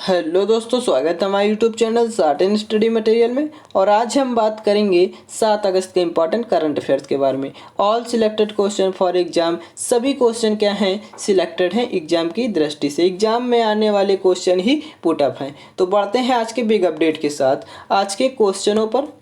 Hello दोस्तों, स्वागत है हमारे YouTube channel start and study material में। और आज हम बात करेंगे 7 अगस्त के इंपॉर्टेंट करंट अफेयर्स के बारे में। All selected question for exam, सभी क्वेश्चन क्या हैं, सिलेक्टेड हैं एग्जाम की दृष्टि से। एग्जाम में आने वाले क्वेश्चन ही पुटअप हैं। तो बढ़ते हैं आज के बिग अपडेट के साथ आज के क्वेश्चनों पर।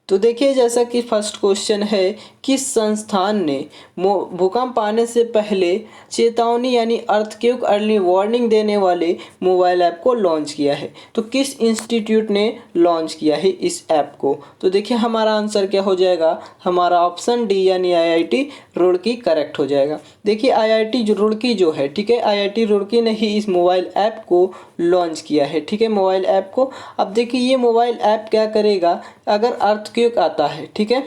तो देखिए, जैसा कि फर्स्ट क्वेश्चन है, किस संस्थान ने भूकंप आने से पहले चेतावनी यानी अर्थक्वेक अर्ली वार्निंग देने वाले मोबाइल ऐप को लॉन्च किया है। तो किस इंस्टीट्यूट ने लॉन्च किया है इस ऐप को? तो देखिए, हमारा आंसर क्या हो जाएगा, हमारा ऑप्शन डी यानी आईआईटी रुड़की करेक्ट हो जाएगा। देखिए, आईआईटी रुड़की जो है, ठीक है, आईआईटी रुड़की ने ही इस मोबाइल ऐप को लॉन्च किया है, ठीक है, मोबाइल ऐप को। अब देखिए, ये मोबाइल ऐप क्या करेगा, अगर अर्थक्वेक आता है, ठीक है,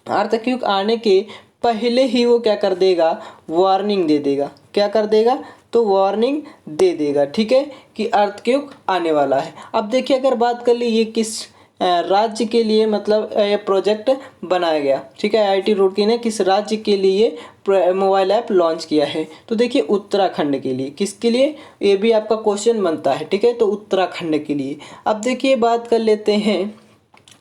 अर्थक्वेक आने के पहले ही वो क्या कर देगा, वार्निंग दे देगा। क्या कर देगा, तो वार्निंग दे देगा, ठीक है, कि अर्थक्वेक आने वाला है। अब देखिए, अगर बात कर ली ये किस राज्य के लिए मतलब ये प्रोजेक्ट बनाया गया, ठीक है, आईआईटी रुड़की ने किस राज्य के लिए मोबाइल ऐप लॉन्च किया है? तो देखिए, उत्तराखंड के लिए। किसके लिए, ये भी आपका क्वेश्चन बनता है, ठीक है, तो उत्तराखंड के लिए। अब देखिए, बात कर लेते हैं,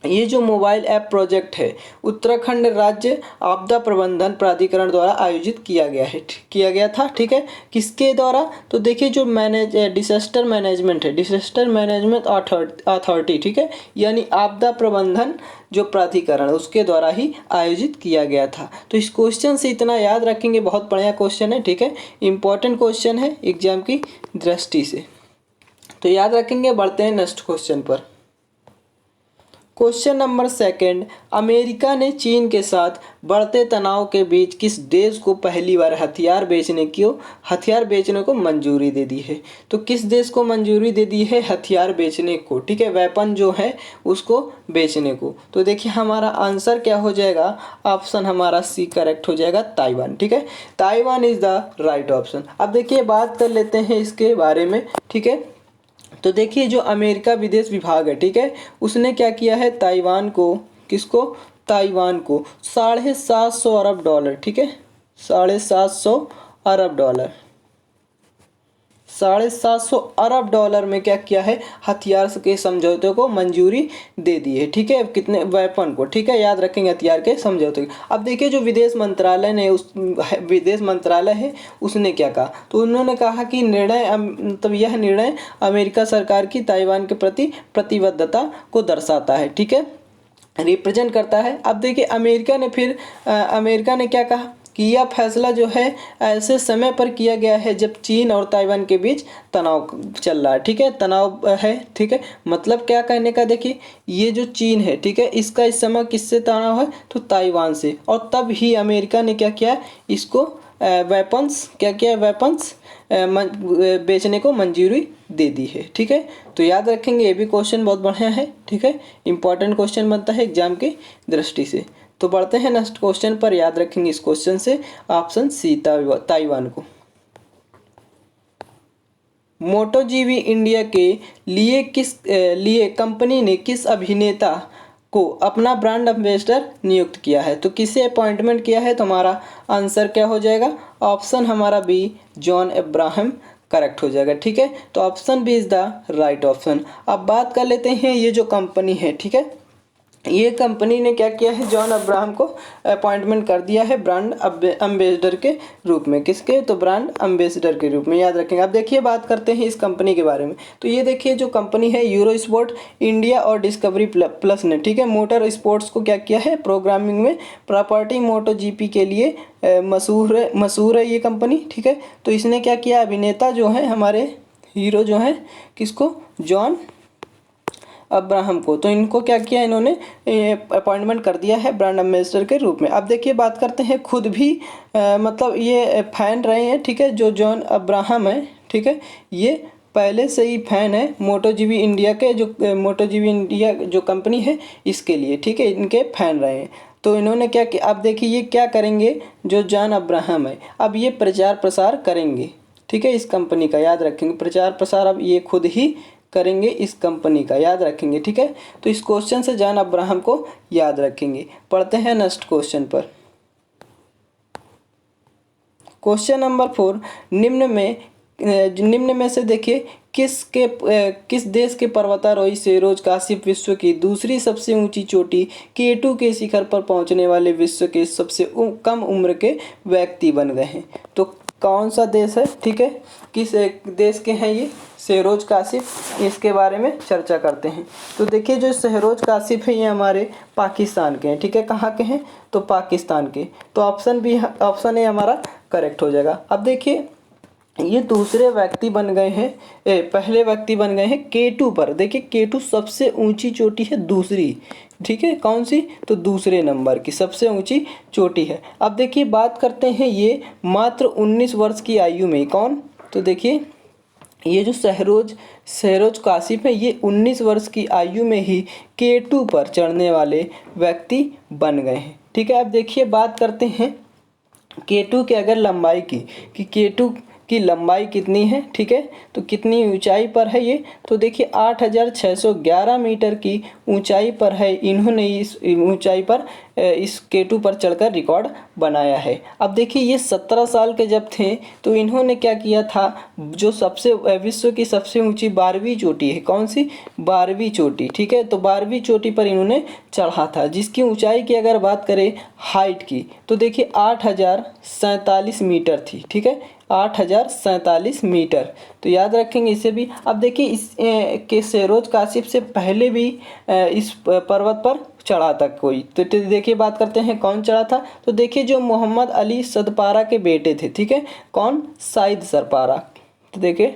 ये जो मोबाइल ऐप प्रोजेक्ट है उत्तराखंड राज्य आपदा प्रबंधन प्राधिकरण द्वारा आयोजित किया गया था, ठीक है, किसके द्वारा? तो देखिए, जो डिसास्टर मैनेजमेंट है, डिसास्टर मैनेजमेंट अथॉरिटी, ठीक है, यानी आपदा प्रबंधन जो प्राधिकरण उसके द्वारा ही आयोजित किया गया था। तो इस क्वेश्चन से इतना याद रखेंगे, बहुत बढ़िया क्वेश्चन है, ठीक है, इंपॉर्टेंट क्वेश्चन है एग्जाम की दृष्टि से, तो याद रखेंगे। बढ़ते हैं नेक्स्ट क्वेश्चन पर। क्वेश्चन नंबर सेकंड, अमेरिका ने चीन के साथ बढ़ते तनाव के बीच किस देश को पहली बार हथियार बेचने को मंजूरी दे दी है? तो किस देश को मंजूरी दे दी है हथियार बेचने को, ठीक है, वेपन जो है उसको बेचने को? तो देखिए, हमारा आंसर क्या हो जाएगा, ऑप्शन हमारा सी करेक्ट हो जाएगा, ताइवान, ठीक है, Taiwan is the right option. अब देखिए, बात कर लेते हैं इसके बारे में, ठीक है। तो देखिए, जो अमेरिका विदेश विभाग है, ठीक है, उसने क्या किया है, ताइवान को, किसको, ताइवान को $750 अरब, ठीक है, $750 अरब, $750 अरब में क्या किया है, हथियार के समझौते को मंजूरी दे दी है, ठीक है, कितने वेपन को, ठीक है, याद रखेंगे हथियार के समझौते। अब देखिए, जो विदेश मंत्रालय है उसने क्या कहा, तो उन्होंने कहा कि मतलब यह निर्णय अमेरिका सरकार की ताइवान के प्रति प्रतिबद्धता को दर्शाता है, ठीक है, रिप्रेजेंट करता है। अब देखिए, अमेरिका ने क्या कहा कि यह फैसला जो है ऐसे समय पर किया गया है जब चीन और ताइवान के बीच तनाव चल रहा है, ठीक है, तनाव है, ठीक है, मतलब क्या कहने का, देखिए, ये जो चीन है, ठीक है, इसका इस समय किससे तनाव है, तो ताइवान से। और तब ही अमेरिका ने क्या किया, इसको वेपन्स बेचने को मंजूरी दे दी है, ठीक है। तो याद रखेंगे, ये भी क्वेश्चन बहुत बढ़िया है, ठीक है, इंपॉर्टेंट क्वेश्चन बनता है एग्जाम की दृष्टि से। तो बढ़ते हैं नेक्स्ट क्वेश्चन पर। याद रखेंगे इस क्वेश्चन से ऑप्शन सी, ताइवान को। मोटो जीवी इंडिया के लिए कंपनी ने किस अभिनेता को अपना ब्रांड एम्बेसडर नियुक्त किया है? तो किसे अपॉइंटमेंट किया है? तो हमारा आंसर क्या हो जाएगा, ऑप्शन हमारा बी, जॉन अब्राहम करेक्ट हो जाएगा, ठीक है। तो option B is the right option. अब बात कर लेते हैं, ये जो कंपनी है, ठीक है, ये कंपनी ने क्या किया है, जॉन अब्राहम को अपॉइंटमेंट कर दिया है ब्रांड एम्बेसडर के रूप में। किसके? तो ब्रांड एम्बेसडर के रूप में, याद रखेंगे। अब देखिए, बात करते हैं इस कंपनी के बारे में। तो ये देखिए, जो कंपनी है यूरो स्पोर्ट इंडिया और डिस्कवरी प्लस ने, ठीक है, मोटर स्पोर्ट्स को क्या किया है, प्रोग्रामिंग में प्रॉपर्टी मोटो जीपी के लिए मशहूर है ये कंपनी, ठीक है। तो इसने क्या किया, अभिनेता जो है हमारे हीरो जो है, किसको, जॉन अब्राहम को, तो इनको क्या किया, इन्होंने अपॉइंटमेंट कर दिया है ब्रांड एम्बेसडर के रूप में। अब देखिए, बात करते हैं, खुद भी मतलब ये फैन रहे हैं, ठीक है, जो जॉन अब्राहम है, ठीक है, ये पहले से ही फैन है मोटो जीवी इंडिया के, जो मोटो जीवी इंडिया जो कंपनी है इसके लिए, ठीक है, इनके फैन रहे हैं। तो इन्होंने क्या किया, अब देखिए, ये क्या करेंगे, जो जॉन अब्राहम है, अब ये प्रचार प्रसार करेंगे, ठीक है, इस कंपनी का, याद रखेंगे, प्रचार प्रसार अब ये खुद ही करेंगे इस कंपनी का, याद रखेंगे, ठीक है। तो इस क्वेश्चन से जॉन अब्राहम को याद रखेंगे। पढ़ते हैं नेक्स्ट क्वेश्चन पर। क्वेश्चन नंबर 4, निम्न में से देखिए किस देश के पर्वतारोही सरोज काशिप विश्व की दूसरी सबसे ऊंची चोटी K2 के शिखर पर पहुंचने वाले विश्व के सबसे कम उम्र के व्यक्ति बन गए हैं? तो कौन सा देश है? ठीक है, किस देश के हैं ये सरोज काशिप, इसके बारे में चर्चा करते हैं। तो देखिए जो सरोज काशिप है ये हमारे पाकिस्तान के हैं। ठीक है, कहाँ के हैं? तो पाकिस्तान के। तो ऑप्शन ए हमारा करेक्ट हो जाएगा। अब देखिए ये दूसरे व्यक्ति बन गए हैं, पहले व्यक्ति बन गए हैं K2 पर। देखिए K2 सबसे ऊंची चोटी है दूसरी। ठीक है, कौन सी? तो दूसरे नंबर की सबसे ऊंची चोटी है। अब देखिए बात करते हैं ये मात्र 19 वर्ष की आयु में कौन? तो देखिए ये जो सरोज काशिप है ये 19 वर्ष की आयु में ही K2 पर चढ़ने वाले व्यक्ति बन गए हैं। ठीक है, अब देखिए बात करते हैं K2 के अगर लंबाई की कि K2 की लंबाई कितनी है। ठीक है, तो कितनी ऊंचाई पर है ये? तो देखिए 8611 मीटर की ऊंचाई पर है। इन्होंने इस ऊंचाई पर इस K2 पर चढ़कर रिकॉर्ड बनाया है। अब देखिए ये 17 साल के जब थे तो इन्होंने क्या किया था, जो विश्व की सबसे ऊंची 12वीं चोटी है, कौन सी? 12वीं चोटी। ठीक है, तो 12वीं चोटी पर इन्होंने चढ़ा था, जिसकी ऊंचाई की अगर बात करें हाइट की तो देखिए 8047 मीटर थी। ठीक है, 8047 मीटर। तो याद रखेंगे इसे भी। अब देखिए इस के सरोज काशिप से पहले भी इस पर्वत पर चढ़ा था कोई। तो देखिए बात करते हैं कौन चढ़ा था। तो देखिए जो मोहम्मद अली सदपारा के बेटे थे। ठीक है, कौन? साइद सरपारा। तो देखिए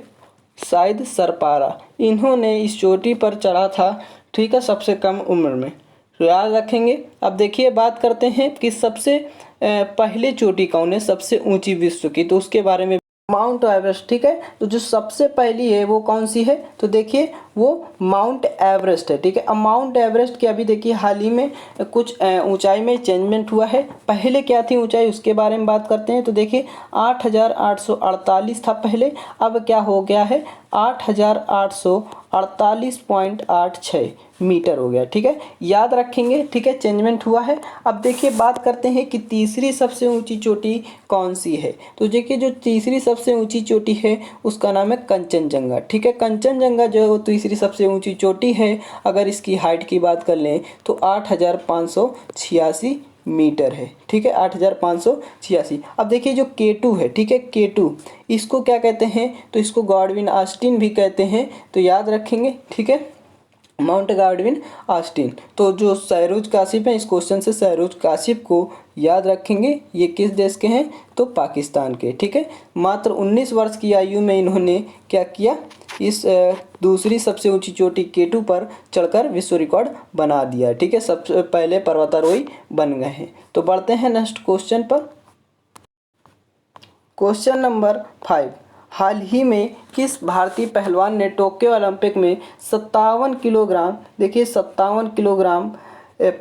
साइद सरपारा, इन्होंने इस चोटी पर चढ़ा था। ठीक है, सबसे कम उम्र में। तो याद रखेंगे। अब देखिए बात करते हैं कि सबसे पहले चोटी कौन है सबसे ऊंची विश्व की, तो उसके बारे में माउंट एवरेस्ट। ठीक है, तो जो सबसे पहली है वो कौन सी है? तो देखिए वो माउंट एवरेस्ट है। ठीक है, अब माउंट एवरेस्ट की अभी देखिए हाल ही में कुछ ऊंचाई में चेंजमेंट हुआ है। पहले क्या थी ऊंचाई उसके बारे में बात करते हैं। तो देखिए 8848 था पहले, अब क्या हो गया है 8848.86 मीटर हो गया। ठीक है, याद रखेंगे। ठीक है, चेंजमेंट हुआ है। अब देखिए बात करते हैं कि तीसरी सबसे ऊंची चोटी कौन सी है। तो देखिए जो तीसरी सबसे ऊंची चोटी है उसका नाम है कंचनजंगा। ठीक है, कंचनजंगा जो है वो तीसरी सबसे ऊंची चोटी है। अगर इसकी हाइट की बात कर लें तो 8586 मीटर है। ठीक है, 8586। अब देखिए जो K2 है, ठीक है, K2 इसको क्या कहते हैं? तो इसको गॉडविन ऑस्टिन भी कहते हैं। तो याद रखेंगे। ठीक है, माउंट गॉडविन ऑस्टिन। तो जो सरोज काशिप है, इस क्वेश्चन से सरोज काशिप को याद रखेंगे। ये किस देश के हैं? तो पाकिस्तान के। ठीक है, मात्र 19 वर्ष की आयु में इन्होंने क्या किया, इस दूसरी सबसे ऊंची चोटी K2 पर चढ़कर विश्व रिकॉर्ड बना दिया। ठीक है, सबसे पहले पर्वतारोही बन गए हैं। तो बढ़ते हैं नेक्स्ट क्वेश्चन पर। क्वेश्चन नंबर 5, हाल ही में किस भारतीय पहलवान ने टोक्यो ओलंपिक में 57 किलोग्राम, देखिए 57 किलोग्राम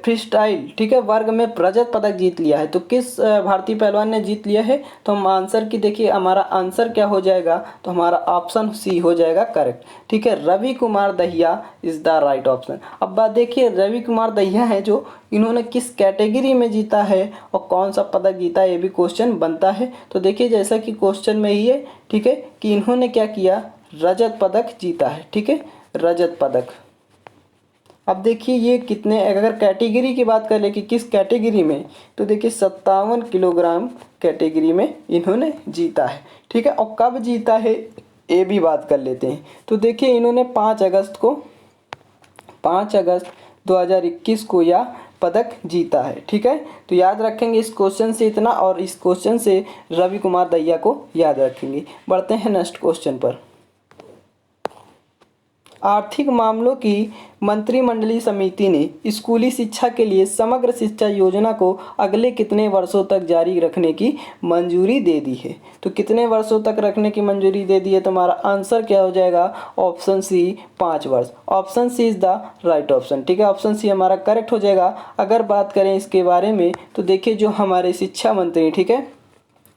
फ्रीस्टाइल, ठीक है, वर्ग में रजत पदक जीत लिया है? तो किस भारतीय पहलवान ने जीत लिया है? तो हम आंसर की देखिए हमारा आंसर क्या हो जाएगा, तो हमारा ऑप्शन सी हो जाएगा करेक्ट। ठीक है, Ravi Kumar Dahiya is the right option. अब बात देखिए रवि कुमार दहिया है जो इन्होंने किस कैटेगरी में जीता है और कौन सा पदक जीता है, ये भी क्वेश्चन बनता है। तो देखिए जैसा कि क्वेश्चन में ही है, ठीक है, कि इन्होंने क्या किया, रजत पदक जीता है। ठीक है, रजत पदक। अब देखिए ये कितने, अगर कैटेगरी की बात करें कि किस कैटेगरी में, तो देखिए 57 किलोग्राम कैटेगरी में इन्होंने जीता है। ठीक है, और कब जीता है ये भी बात कर लेते हैं। तो देखिए इन्होंने 5 अगस्त 2021 को यह पदक जीता है। ठीक है, तो याद रखेंगे इस क्वेश्चन से इतना, और इस क्वेश्चन से रवि कुमार दहिया को याद रखेंगे। बढ़ते हैं नेक्स्ट क्वेश्चन पर। आर्थिक मामलों की मंत्रिमंडलीय समिति ने स्कूली शिक्षा के लिए समग्र शिक्षा योजना को अगले कितने वर्षों तक जारी रखने की मंजूरी दे दी है? तो कितने वर्षों तक रखने की मंजूरी दे दी है? तो हमारा आंसर क्या हो जाएगा, ऑप्शन सी 5 वर्ष। Option C is the right option. ठीक है, ऑप्शन सी हमारा करेक्ट हो जाएगा। अगर बात करें इसके बारे में तो देखिए जो हमारे शिक्षा मंत्री, ठीक है,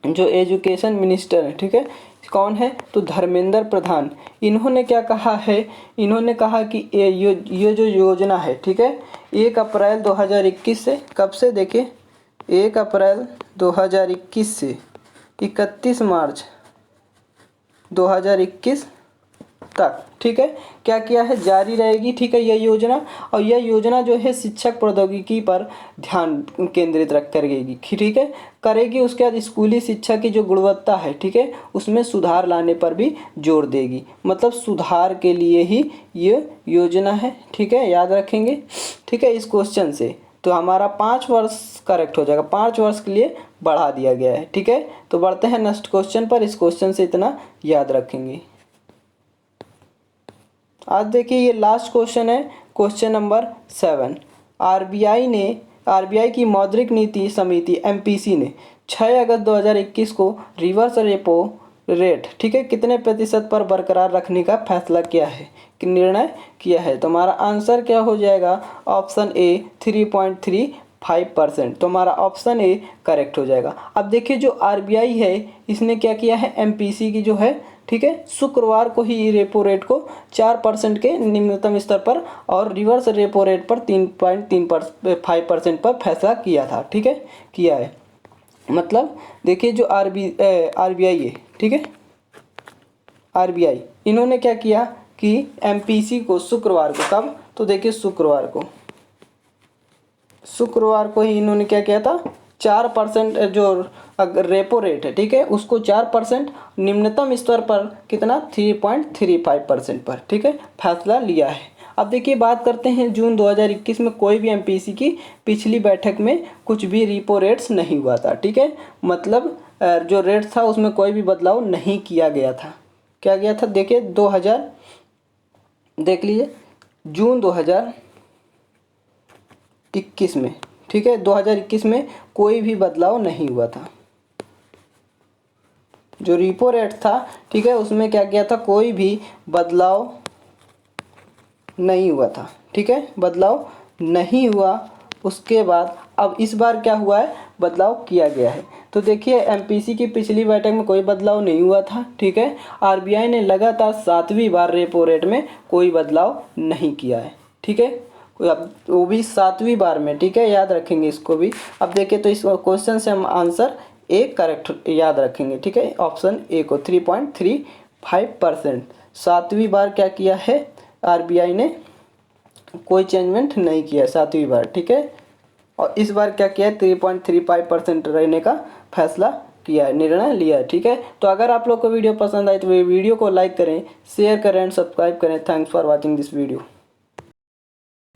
जो एजुकेशन मिनिस्टर है, ठीक है, कौन है, तो धर्मेंद्र प्रधान, इन्होंने क्या कहा है, इन्होंने कहा कि ये जो योजना है, ठीक है, 1 अप्रैल 2021 से, कब से, देखिए 1 अप्रैल 2021 से 31 मार्च 2021 तक, ठीक है, क्या किया है, जारी रहेगी, ठीक है, यह योजना। और यह योजना जो है शिक्षक प्रौद्योगिकी पर ध्यान केंद्रित रख करेगी, ठीक है, करेगी। उसके बाद स्कूली शिक्षा की जो गुणवत्ता है, ठीक है, उसमें सुधार लाने पर भी जोर देगी। मतलब सुधार के लिए ही ये योजना है, ठीक है, याद रखेंगे, ठीक है। इस क्वेश्चन से तो हमारा 5 वर्ष करेक्ट हो जाएगा, 5 वर्ष के लिए बढ़ा दिया गया है, ठीक है। तो बढ़ते हैं नेक्स्ट क्वेश्चन पर। इस क्वेश्चन से इतना याद रखेंगे। आज देखिए ये लास्ट क्वेश्चन है, क्वेश्चन नंबर 7। आरबीआई की मौद्रिक नीति समिति एमपीसी ने 6 अगस्त 2021 को रिवर्स रेपो रेट, ठीक है, कितने प्रतिशत पर बरकरार रखने का फैसला किया है, कि निर्णय किया है। तो हमारा आंसर क्या हो जाएगा, ऑप्शन ए 3.35%। तो हमारा ऑप्शन ए करेक्ट हो जाएगा। अब देखिए जो आरबीआई है इसने क्या किया है, एमपीसी की जो है, ठीक है, शुक्रवार को ही रेपो रेट को 4% के निम्नतम स्तर पर और रिवर्स रेपो रेट पर 3.35% पर फैसला किया था, ठीक है, किया है। मतलब देखिए जो आरबीआई है, ठीक है, आरबीआई इन्होंने क्या किया कि एमपीसी को शुक्रवार को, कब, तो देखिए शुक्रवार को ही इन्होंने क्या किया था, 4% जो अगर रेपो रेट है, ठीक है, उसको 4% निम्नतम स्तर पर कितना 3.35% पर, ठीक है, फैसला लिया है। अब देखिए बात करते हैं जून 2021 में कोई भी एमपीसी की पिछली बैठक में कुछ भी रेपो रेट्स नहीं हुआ था, ठीक है। मतलब जो रेट था उसमें कोई भी बदलाव नहीं किया गया था। क्या गया था, देखिए 2000 देख लीजिए, जून 2021 में, ठीक है, 2021 में कोई भी बदलाव नहीं हुआ था। जो रेपो रेट था, ठीक है, उसमें क्या किया था, कोई भी बदलाव नहीं हुआ था, ठीक है, बदलाव नहीं हुआ। उसके बाद अब इस बार क्या हुआ है, बदलाव किया गया है। तो देखिए एमपीसी की पिछली बैठक में कोई बदलाव नहीं हुआ था, ठीक है। आरबीआई ने लगातार 7वीं बार रेपो रेट में कोई बदलाव नहीं किया है, ठीक है, अब वो भी 7वीं बार में, ठीक है, याद रखेंगे इसको भी। अब देखिए तो इस क्वेश्चन से हम आंसर ए करेक्ट याद रखेंगे, ठीक है, ऑप्शन ए को 3.35%। 7वीं बार क्या किया है, आरबीआई ने कोई चेंजमेंट नहीं किया 7वीं बार, ठीक है। और इस बार क्या किया है, 3.35% रहने का फैसला किया है, निर्णय लिया है, ठीक है। तो अगर आप लोग को वीडियो पसंद आए तो वीडियो को लाइक करें, शेयर करें एंड सब्सक्राइब करें। Thanks for watching this video.